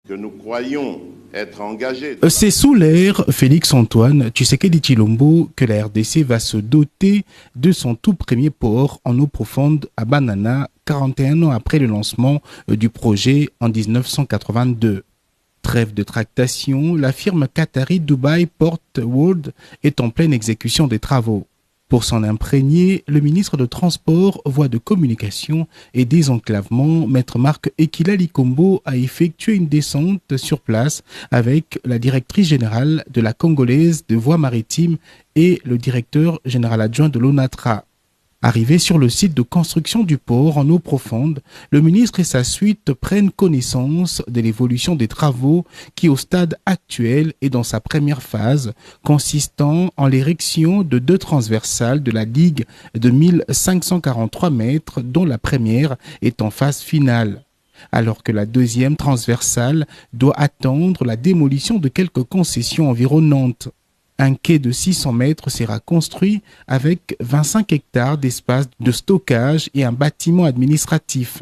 Que nous croyons être engagés. C'est sous l'ère Félix-Antoine Tshisekedi Tshilombo que la RDC va se doter de son tout premier port en eau profonde à Banana, 41 ans après le lancement du projet en 1982. Trêve de tractation, la firme qatari Dubai Port World est en pleine exécution des travaux. Pour s'en imprégner, le ministre de Transport, Voies de Communication et Désenclavement, Maître Marc Ekila Likombo, a effectué une descente sur place avec la directrice générale de la Congolaise de Voies Maritimes et le directeur général adjoint de l'ONATRA. Arrivé sur le site de construction du port en eau profonde, le ministre et sa suite prennent connaissance de l'évolution des travaux qui, au stade actuel, est dans sa première phase, consistant en l'érection de 2 transversales de la digue de 1543 mètres, dont la première est en phase finale. Alors que la deuxième transversale doit attendre la démolition de quelques concessions environnantes. Un quai de 600 mètres sera construit avec 25 hectares d'espace de stockage et un bâtiment administratif.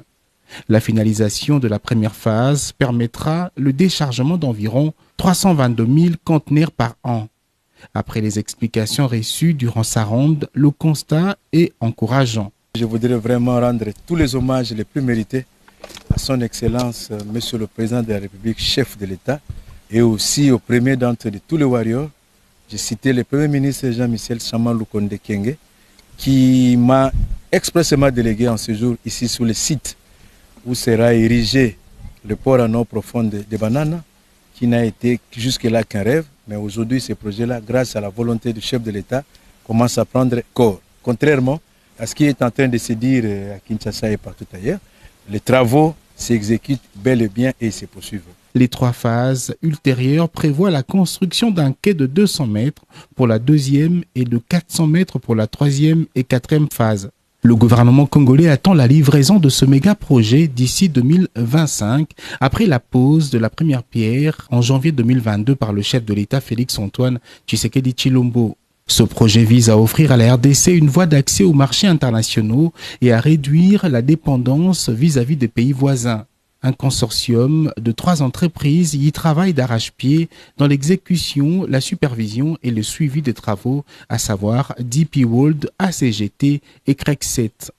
La finalisation de la première phase permettra le déchargement d'environ 322 000 conteneurs par an. Après les explications reçues durant sa ronde, le constat est encourageant. Je voudrais vraiment rendre tous les hommages les plus mérités à son Excellence, Monsieur le Président de la République, chef de l'État, et aussi au premier d'entre tous les warriors. J'ai cité le Premier ministre Jean-Michel Sama Lukonde Kyenge, qui m'a expressément délégué en séjour ici sur le site où sera érigé le port en eau profonde de Banana, qui n'a été jusque-là qu'un rêve, mais aujourd'hui ce projet-là, grâce à la volonté du chef de l'État, commence à prendre corps. Contrairement à ce qui est en train de se dire à Kinshasa et partout ailleurs, les travaux s'exécutent bel et bien et se poursuivent. Les 3 phases ultérieures prévoient la construction d'un quai de 200 mètres pour la deuxième et de 400 mètres pour la troisième et quatrième phase. Le gouvernement congolais attend la livraison de ce méga projet d'ici 2025, après la pose de la première pierre en janvier 2022 par le chef de l'État Félix-Antoine Tshisekedi Tshilombo. Ce projet vise à offrir à la RDC une voie d'accès aux marchés internationaux et à réduire la dépendance vis-à-vis des pays voisins. Un consortium de 3 entreprises y travaille d'arrache-pied dans l'exécution, la supervision et le suivi des travaux, à savoir DP World, ACGT et CREC7.